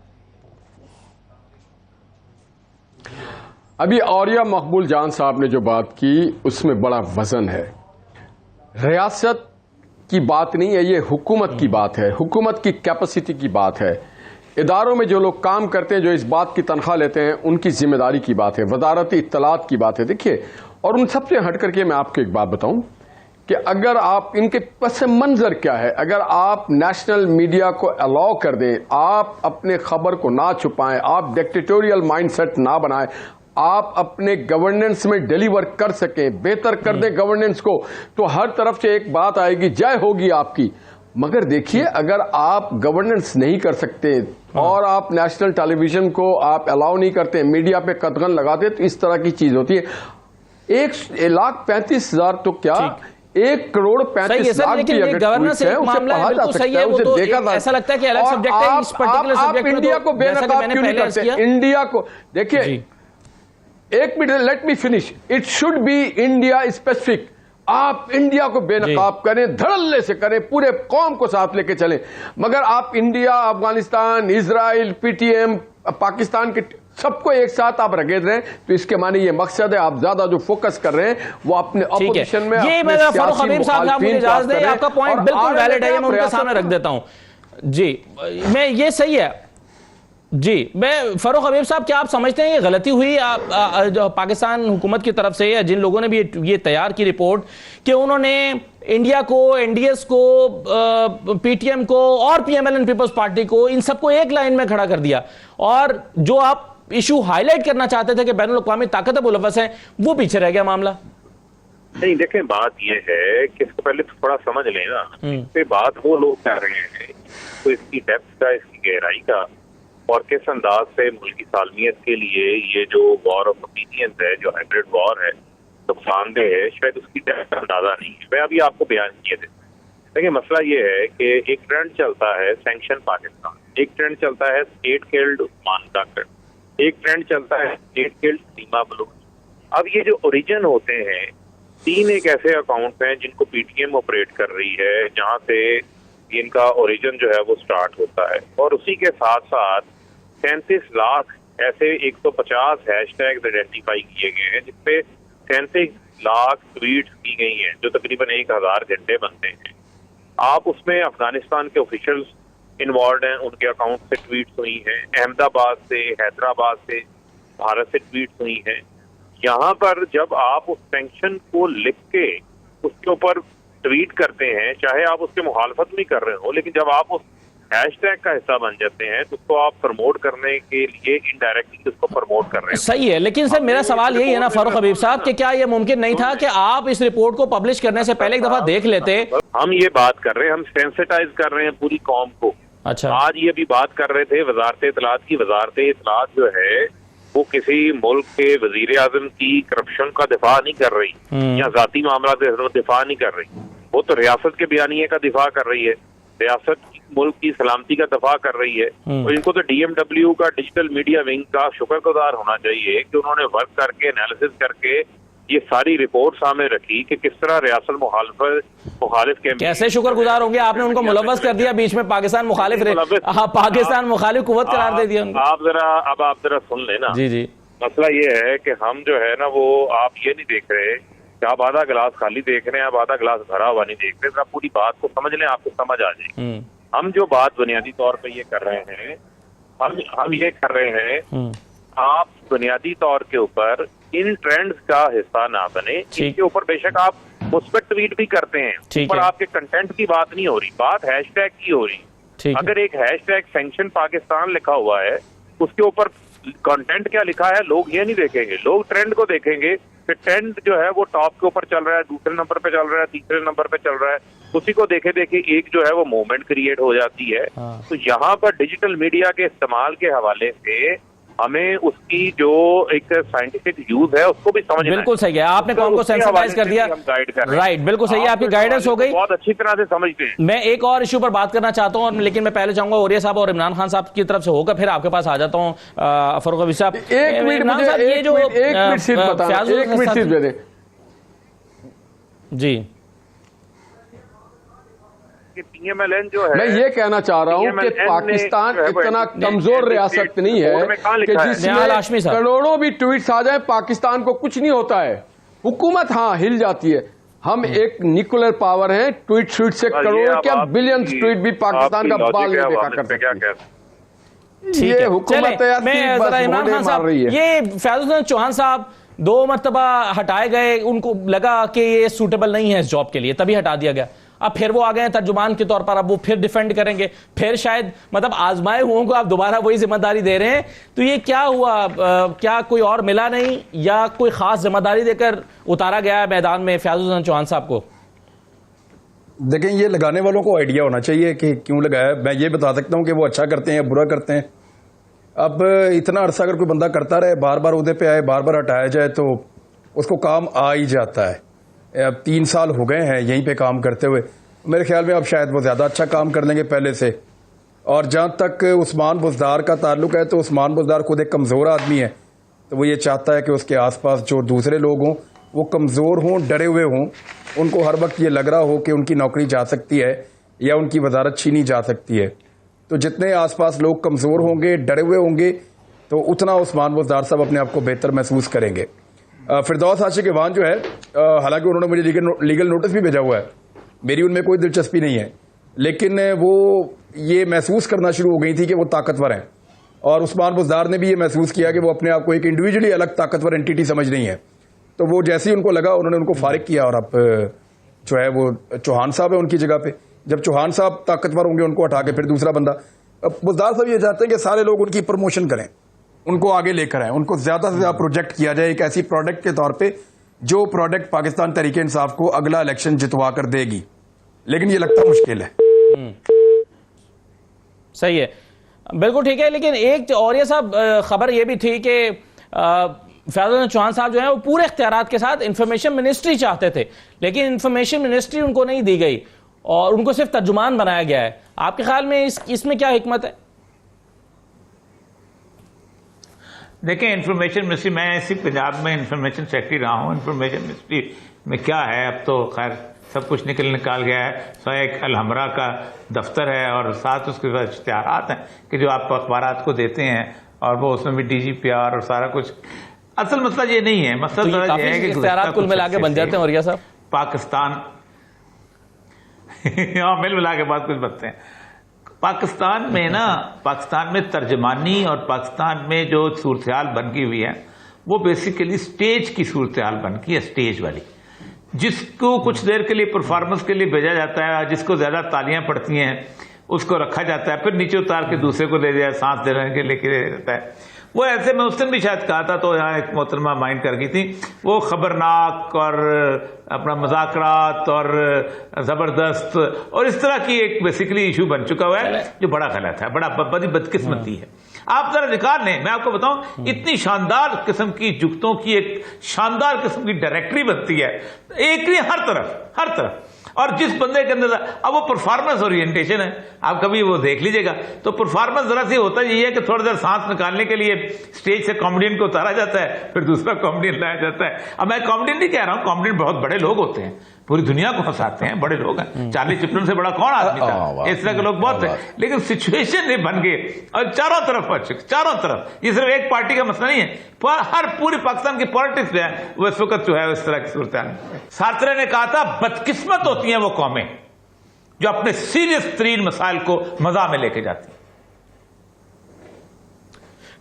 अभी औरिया मकबूल जान साहब ने जो बात की उसमें बड़ा वजन है। रियासत की बात नहीं है, ये हुकूमत की बात है, हुकूमत की कैपेसिटी की बात है। इदारों में जो लोग काम करते हैं, जो इस बात की तनख्वाह लेते हैं, उनकी जिम्मेदारी की बात है, वजारती इत्तलात की बात है। देखिए, और उन सबसे हट करके मैं आपको एक बात बताऊं कि अगर आप इनके पस मंजर क्या है, अगर आप नेशनल मीडिया को अलाउ कर दें, आप अपने खबर को ना छुपाएं, आप डिक्टेटोरियल माइंडसेट ना बनाएं, आप अपने गवर्नेंस में डिलीवर कर सकें, बेहतर कर दें गवर्नेंस को, तो हर तरफ से एक बात आएगी, जय होगी आपकी। मगर देखिए, अगर आप गवर्नेंस नहीं कर सकते और आप नेशनल टेलीविजन को आप अलाउ नहीं करते, मीडिया पे कदगन लगाते, तो इस तरह की चीज होती है। 1,35,000 तो क्या, 1,35,00,000 की अगर ट्वीट्स है, उसे पढ़ा जा सकता है, उसे देखा जा। ऐसा लगता है कि अलग सब्जेक्ट है, इस पर्टिकुलर सब्जेक्ट में इंडिया को बेनकाब क्यों नहीं करते? इंडिया को देखिए, एक minute, let me finish. It should be India specific. आप इंडिया को बेनकाब करें, धड़ल्ले से करें, पूरे कौम को साथ लेके चलें। मगर आप India, Afghanistan, Israel, PTM, Pakistan के सबको एक साथ आप रगेद रहे हैं, तो इसके माने ये मकसद है। आप ज्यादा जो फोकस कर रहे हैं वो अपने अपोजिशन में, ये मेरा फारूक हबीब साहब मुझे इजाजत दें, आपका पॉइंट बिल्कुल वैलिड है, मैं उनके सामने रख देता हूं जी। मैं ये सही है, जी, मैं फरूख हबीब साहब, क्या आप समझते हैं ये गलती हुई जो पाकिस्तान हुकूमत की तरफ से, या जिन लोगों ने भी ये तैयार की रिपोर्ट कि उन्होंने इंडिया को, एनडीएस को, पीटीएम को और पीएमएल पीपल्स पार्टी को, इन सबको एक लाइन में खड़ा कर दिया, और जो आप इशू हाईलाइट करना चाहते थे कि बैनुल अक़वामी ताकतें मुलव्वस हैं, वो पीछे रह गया मामला? नहीं, देखें, बात ये है कि इसको पहले तो थोड़ा समझ लें ना, इससे बात वो लोग कर रहे हैं तो इसकी डेप्थ का, इसकी गहराई का और किस अंदाज से मुल्क की सालमियत के लिए ये जो वॉर ऑफ ओपिनियंस है, जो हाइब्रिड वॉर है, नुकसानदेह है, शायद उसकी डेप्थ का अंदाजा नहीं है। मैं अभी आपको बयान किए थे। देखिए, मसला ये है कि एक ट्रेंड चलता है सैंक्शन पाकिस्तान, एक ट्रेंड चलता है स्टेट किल्ड उस्मान काकर, एक ट्रेंड चलता है स्टेट किल्ड सीमा बलूच। अब ये जो ओरिजिन होते हैं, 3 एक ऐसे अकाउंट हैं जिनको पीटीएम ऑपरेट कर रही है, जहां से इनका ओरिजिन जो है वो स्टार्ट होता है, और उसी के साथ साथ 37 लाख ऐसे 150 हैशटैग्स आइडेंटिफाई किए गए हैं, जिसपे 37 लाख ट्वीट्स की गई हैं, जो तकरीबन 1000 घंटे बनते हैं। आप उसमें अफगानिस्तान के ऑफिशियल्स इन्वॉल्व हैं, उनके अकाउंट से ट्वीट्स हुई हैं, अहमदाबाद से, हैदराबाद से, भारत से ट्वीट्स हुई हैं। यहाँ पर जब आप उस सैंक्शन को लिख के उसके ऊपर ट्वीट करते हैं, चाहे आप उसके मुखालफत भी कर रहे हो, लेकिन जब आप उस हैशटैग का हिस्सा बन जाते हैं तो उसको आप प्रमोट करने के लिए इनडायरेक्टली उसको प्रमोट कर रहे हैं। सही है, लेकिन सर मेरा सवाल यही है ना फरूख हबीब साहब, कि क्या ये मुमकिन नहीं था कि आप इस रिपोर्ट को पब्लिश करने से पहले एक दफा देख लेते? हम ये बात कर रहे हैं, हम सेंसिटाइज कर रहे हैं पूरी कौम को। अच्छा, आज ये भी बात कर रहे थे वजारत इत्तलात की। वजारत इत्तलात जो है वो किसी मुल्क के वजीर आजम की करप्शन का दिफा नहीं कर रही या जाती मामला दिफा नहीं कर रही, वो तो रियासत के बयानिए का दिफा कर रही है, रियासत मुल्क की सलामती का दफा कर रही है। और इनको तो डीएमडब्ल्यू का, डिजिटल मीडिया विंग का शुक्रगुजार होना चाहिए कि उन्होंने वर्क करके, एनालिसिस करके ये सारी रिपोर्ट सामने रखी कि किस तरह रियासत मुखालिफ के कैसे शुक्रगुजार होंगे? आपने उनको मुलव्वस कर दिया बीच में, पाकिस्तान मुखालिफ पाकिस्तान मुखालिफ कुव्वत करार दे दिया उनको। आप जरा सुन लेना। जी जी, मसला ये है कि हम जो है ना, वो आप ये नहीं देख रहे कि आप आधा गिलास खाली देख रहे हैं, आप आधा गिलास भरा हुआ नहीं देख रहे। जरा पूरी बात को समझ लें, आपको समझ आ जाएगी। हम जो बात बुनियादी तौर पे ये कर रहे हैं, हम ये कर रहे हैं, आप बुनियादी तौर के ऊपर इन ट्रेंड्स का हिस्सा ना बने। इनके ऊपर बेशक आप मुस्बत ट्वीट भी करते हैं, पर आपके कंटेंट की बात नहीं हो रही, बात हैशटैग की हो रही। अगर एक हैशटैग सैंक्शन पाकिस्तान लिखा हुआ है, उसके ऊपर कंटेंट क्या लिखा है लोग ये नहीं देखेंगे, लोग ट्रेंड को देखेंगे कि ट्रेंड जो है वो टॉप के ऊपर चल रहा है, दूसरे नंबर पे चल रहा है, तीसरे नंबर पे चल रहा है, उसी को देखे देखे एक जो है वो मूवमेंट क्रिएट हो जाती है। तो यहाँ पर डिजिटल मीडिया के इस्तेमाल के हवाले से हमें उसकी जो एक साइंटिफिक यूज है उसको भी समझना। बिल्कुल सही है, आपने कौन को सेंसिटाइज कर दिया, राइट, बिल्कुल सही है, आपकी गाइडेंस हो गई, बहुत अच्छी तरह से समझते हैं। मैं एक और इशू पर बात करना चाहता हूं, लेकिन मैं पहले चाहूंगा ओरिया साहब और इमरान खान साहब की तरफ से होकर फिर आपके पास आ जाता हूं। फरूख हबीब साहब, एक मिनट जी, पीएमएलएन जो है, मैं ये कहना चाह रहा हूं कि पाकिस्तान इतना कमजोर रियासत नहीं है कि जिसमें करोड़ों भी ट्वीट्स आ जाए पाकिस्तान को कुछ नहीं होता है। हुकूमत हाँ हिल जाती है, हम एक न्यूक्लियर पावर है, ट्वीट से करोड़ क्या बिलियंस ट्वीट भी पाकिस्तान का बाल नहीं देखा कर सकती। ये हुकूमत इमरान खान साहब, ये फैजुल चौहान साहब 2 मरतबा हटाए गए, उनको लगा कि ये सूटेबल नहीं है इस जॉब के लिए, तभी हटा दिया गया। अब फिर वो आ गए तर्जुमान के तौर पर, अब वो फिर डिफेंड करेंगे, फिर शायद मतलब आजमाए हुओं को आप दोबारा वही जिम्मेदारी दे रहे हैं। तो ये क्या हुआ, क्या कोई और मिला नहीं या कोई खास जिम्मेदारी देकर उतारा गया है मैदान में फैजुल चौहान साहब को? देखें, ये लगाने वालों को आइडिया होना चाहिए कि क्यों लगाया। मैं ये बता सकता हूं कि वो अच्छा करते हैं या बुरा करते हैं। अब इतना अरसा अगर कोई बंदा करता रहे, बार बार उहदे पे आए, बार बार हटाया जाए, तो उसको काम आ ही जाता है। अब 3 साल हो गए हैं यहीं पे काम करते हुए, मेरे ख्याल में अब शायद वो ज़्यादा अच्छा काम कर लेंगे पहले से। और जहाँ तक उस्मान बुज़दार का ताल्लुक है, तो उस्मान बुज़दार खुद एक कमज़ोर आदमी है, तो वो ये चाहता है कि उसके आसपास जो दूसरे लोग हों वो कमज़ोर हों, डरे हुए हों, उनको हर वक्त ये लग रहा हो कि उनकी नौकरी जा सकती है या उनकी वजारत छीनी जा सकती है। तो जितने आसपास लोग कमज़ोर होंगे, डरे हुए होंगे, तो उतना उस्मान बुज़दार साहब अपने आप को बेहतर महसूस करेंगे। फिरदौस आशिक ईवान जो है, हालांकि उन्होंने मुझे लीगल नोटिस भी भेजा हुआ है, मेरी उनमें कोई दिलचस्पी नहीं है, लेकिन वो ये महसूस करना शुरू हो गई थी कि वो ताकतवर हैं और उस्मान बुज़दार ने भी ये महसूस किया कि वो अपने आप को एक इंडिविजुअली अलग ताकतवर एंटिटी समझ रही है। तो वो जैसे ही उनको लगा उन्होंने उनको फारिग किया और अब जो है वो चौहान साहब है उनकी जगह पे। जब चौहान साहब ताकतवर होंगे उनको हटा के फिर दूसरा बंदा। अब बुज़दार साहब ये चाहते हैं कि सारे लोग उनकी प्रमोशन करें, उनको आगे लेकर आए, उनको ज्यादा से ज्यादा प्रोजेक्ट किया जाए एक ऐसी प्रोडक्ट के तौर पे जो प्रोडक्ट पाकिस्तान तहरीक इंसाफ को अगला इलेक्शन जितवा कर देगी। लेकिन ये लगता मुश्किल है। सही है, बिल्कुल ठीक है। लेकिन एक और ये साहब खबर ये भी थी कि फैज़ल चौहान साहब जो है वो पूरे इख्तियारात के साथ इंफॉर्मेशन मिनिस्ट्री चाहते थे, लेकिन इंफॉर्मेशन मिनिस्ट्री उनको नहीं दी गई और उनको सिर्फ तर्जुमान बनाया गया है। आपके ख्याल में इसमें क्या हिकमत है? देखिए, इंफॉर्मेशन मिनिस्ट्री, मैं इसी पंजाब में इंफॉर्मेशन सेक्रेटरी रहा हूँ। इंफॉर्मेशन मिनिस्ट्री में क्या है, अब तो खैर सब कुछ निकाल गया है। सो एक अलहमरा का दफ्तर है और साथ उसके साथ इश्तिहारात हैं कि जो आप अखबारात को देते हैं, और वो उसमें भी DGPR और सारा कुछ। असल मसला ये नहीं है, मसला तो ये है कि इश्तिहारात कुल मिला के बन जाते हैं। और साहब पाकिस्तान हाँ, मिल मिला के बात कुछ बनते हैं। पाकिस्तान में ना, पाकिस्तान में तर्जमानी और पाकिस्तान में जो सूरत हाल बन गई हुई है वो बेसिकली स्टेज की सूरत हाल बन गई है, स्टेज वाली, जिसको कुछ देर के लिए परफॉर्मेंस के लिए भेजा जाता है, जिसको ज्यादा तालियां पड़ती हैं उसको रखा जाता है, फिर नीचे उतार के दूसरे को ले जाए, सांस देने के लिए जाता है। वो ऐसे मैं उस दिन भी शायद कहा था, तो यहाँ एक मोहतरमा माइंड कर गई थी, वो खबरनाक और अपना मजाकरात और जबरदस्त और इस तरह की एक बेसिकली इशू बन चुका हुआ है, जो बड़ा गलत है, बड़ी बदकिस्मती है। आप जरा निकाल लें, मैं आपको बताऊं, इतनी शानदार किस्म की जुगतों की एक शानदार किस्म की डायरेक्टरी बनती है, एक नहीं, हर तरफ। और जिस बंदे के अंदर, अब वो परफॉर्मेंस ओरिएंटेशन है, आप कभी वो देख लीजिएगा, तो परफॉर्मेंस जरा सी होता है, ये है कि थोड़ी देर सांस निकालने के लिए स्टेज से कॉमेडियन को उतारा जाता है, फिर दूसरा कॉमेडियन लाया जाता है। अब मैं कॉमेडियन नहीं कह रहा हूं, कॉमेडियन बहुत बड़े लोग होते हैं, पूरी दुनिया को हंसाते हैं, बड़े लोग हैं। चार्ली चैपलिन से बड़ा कौन आदमी था? इस तरह के लोग बहुत थे, लेकिन सिचुएशन नहीं बन गए और चारों तरफ। ये सिर्फ एक पार्टी का मसला नहीं है, पर हर पूरी पाकिस्तान की पॉलिटिक्स जो है वो इस वक्त जो है इस तरह की सूरत है। सार्त्रे ने कहा था, बदकिस्मत होती हैं वो कौमें जो अपने सीरियस तरीन मसाइल को मजा में लेके जाती हैं।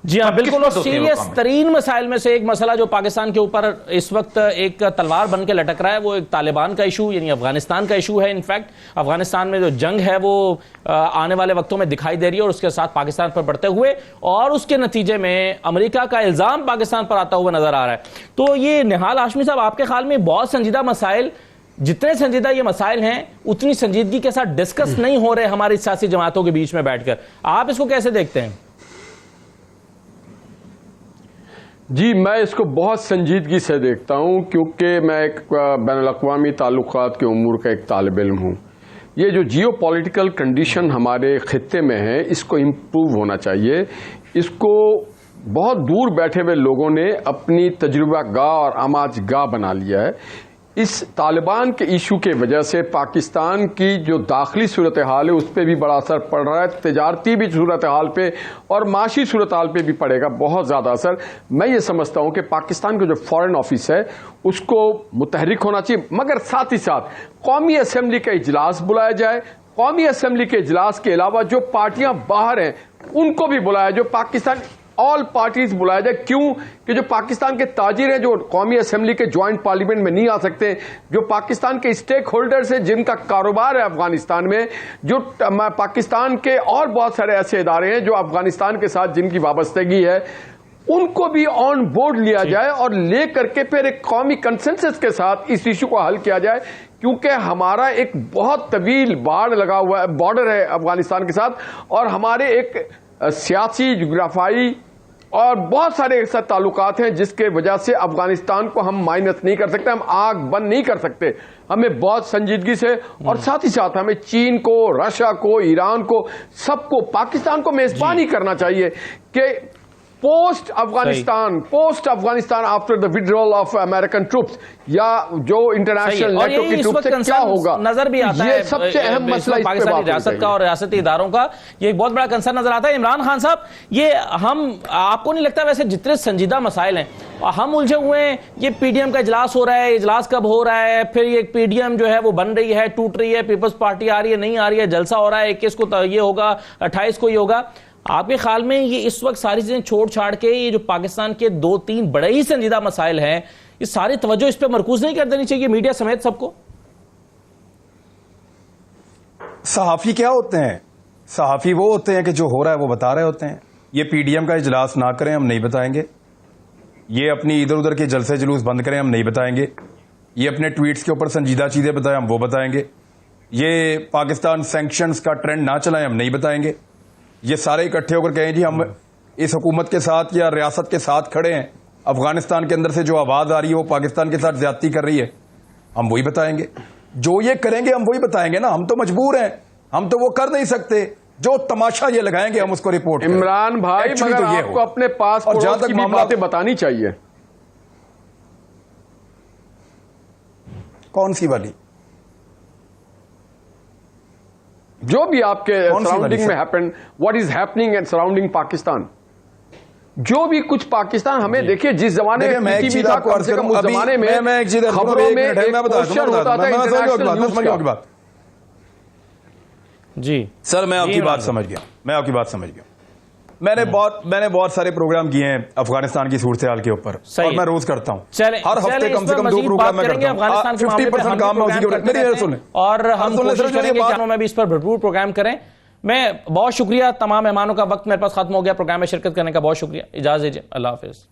जी हाँ, बिल्कुल। सीरियस तरीन मसाइल में से एक मसला जो पाकिस्तान के ऊपर इस वक्त एक तलवार बन के लटक रहा है, वो एक तालिबान का इशू यानी अफगानिस्तान का इशू है। इनफैक्ट अफगानिस्तान में जो जंग है वो आने वाले वक्तों में दिखाई दे रही है और उसके साथ पाकिस्तान पर बढ़ते हुए, और उसके नतीजे में अमेरिका का इल्जाम पाकिस्तान पर आता हुआ नजर आ रहा है। तो ये निहाल हाशमी साहब, आपके ख्याल में बहुत संजीदा मसाइल, जितने संजीदा ये मसाइल हैं उतनी संजीदगी के साथ डिस्कस नहीं हो रहे हमारी सियासी जमातों के बीच में बैठकर, आप इसको कैसे देखते हैं? जी, मैं इसको बहुत संजीदगी से देखता हूं, क्योंकि मैं एक बैनुल-अक़वामी ताल्लुकात के उमूर का एक तालिब इल्म हूं। ये जो जियो पॉलिटिकल कंडीशन हमारे खित्ते में है, इसको इम्प्रूव होना चाहिए। इसको बहुत दूर बैठे हुए लोगों ने अपनी तजुर्बा गाह और आमाज गाह बना लिया है। इस तालिबान के इशू के वजह से पाकिस्तान की जो दाखिली सूरत हाल है उस पर भी बड़ा असर पड़ रहा है, तिजारती भी सूरत हाल पे और माशी सूरत हाल पे भी पड़ेगा बहुत ज़्यादा असर। मैं ये समझता हूँ कि पाकिस्तान का जो फॉरेन ऑफिस है उसको मुतहरिक होना चाहिए, मगर साथ ही साथ कौमी असम्बली का इजलास बुलाया जाए। कौमी असम्बली के इजलास के अलावा जो पार्टियां बाहर हैं उनको भी बुलाया, जो पाकिस्तान ऑल पार्टीज बुलाया जाए। क्यों कि जो पाकिस्तान के ताजिर हैं जो कौमी असेंबली के ज्वाइंट पार्लियामेंट में नहीं आ सकते, जो पाकिस्तान के स्टेक होल्डर्स हैं जिनका कारोबार है अफगानिस्तान में, जो पाकिस्तान के और बहुत सारे ऐसे इदारे हैं जो अफगानिस्तान के साथ जिनकी वाबस्तगी है, उनको भी ऑन बोर्ड लिया जाए और ले करके फिर एक कौमी कंसेंसस के साथ इस इशू को हल किया जाए। क्योंकि हमारा एक बहुत तवील बाड़ लगा हुआ है, बॉर्डर है अफगानिस्तान के साथ, और हमारे एक सियासी, जोग्राफाई और बहुत सारे ऐसे ताल्लुकात हैं जिसके वजह से अफगानिस्तान को हम माइनस नहीं कर सकते, हम आग बंद नहीं कर सकते। हमें बहुत संजीदगी से और साथ ही साथ हमें चीन को, रशिया को, ईरान को, सबको, पाकिस्तान को मेजबानी करना चाहिए कि post Afghanistan after the withdrawal of American troops या जो इंटरनेशनल नेटो की ट्रूप से क्या होगा, नजर भी आता है। सबसे अहम मसला पाकिस्तानी रियासत का और रियासती इदारों का ये एक बहुत बड़ा कंसर्न नजर आता है। इमरान खान साहब, ये हम, आपको नहीं लगता वैसे जितने संजीदा मसाइल हैं हम उलझे हुए हैं? ये पीडीएम का इजलास हो रहा है, इजलास कब हो रहा है, फिर ये पीडीएम जो है वो बन रही है, टूट रही है, पीपल्स पार्टी आ रही है, नहीं आ रही है, जलसा हो रहा है, 21 को ये होगा, 28 को ये होगा। आपके ख्याल में ये इस वक्त सारी चीजें छोड़ छाड़ के ये जो पाकिस्तान के 2-3 बड़े ही संजीदा मसाइल हैं, ये सारी तवज्जो इस पर मरकूज नहीं कर देनी चाहिए मीडिया समेत सबको? सहाफी क्या होते हैं? सहाफी वो होते हैं कि जो हो रहा है वो बता रहे होते हैं। ये पीडीएम का इजलास ना करें, हम नहीं बताएंगे। ये अपनी इधर उधर के जलसे जुलूस बंद करें, हम नहीं बताएंगे। ये अपने ट्वीट्स के ऊपर संजीदा चीजें बताएं, हम वो बताएंगे। ये पाकिस्तान सैंक्शंस का ट्रेंड ना चलाएं, हम नहीं बताएंगे। ये सारे इकट्ठे होकर कहें जी हम इस हुकूमत के साथ या रियासत के साथ खड़े हैं, अफगानिस्तान के अंदर से जो आवाज आ रही है वो पाकिस्तान के साथ ज्यादती कर रही है, हम वही बताएंगे। जो ये करेंगे हम वही बताएंगे ना, हम तो मजबूर हैं, हम तो वो कर नहीं सकते। जो तमाशा ये लगाएंगे हम उसको रिपोर्ट करें। इमरान भाई मगर तो आपको अपने पास और जहां तक की बातें बतानी चाहिए। कौन सी वाली? जो भी आपके सराउंडिंग में happen, what is happening at surrounding Pakistan, जो भी कुछ पाकिस्तान हमें देखिए, जिस जमाने में टीवी था कम से कम उस जमाने में खबरों में एक क्वेश्चन होता था इंटरनेशनल न्यूज़ का। जी सर, मैं आपकी बात समझ गया, मैंने बहुत सारे प्रोग्राम किए हैं अफगानिस्तान की सूरत हाल के ऊपर, और मैं रोज करता हूँ। हर हफ्ते कम से कम 2 प्रोग्राम मैं करता हूँ। 50% काम मैं उसी के ऊपर, मेरी सुने, और हम कोशिश करेंगे कि मैं भी इस पर भरपूर प्रोग्राम करें। मैं बहुत शुक्रिया, तमाम मेहमानों का वक्त मेरे पास खत्म हो गया, प्रोग्राम में शिरकत करने का बहुत शुक्रिया। इजाजत दीजिए, अल्लाह हाफिज।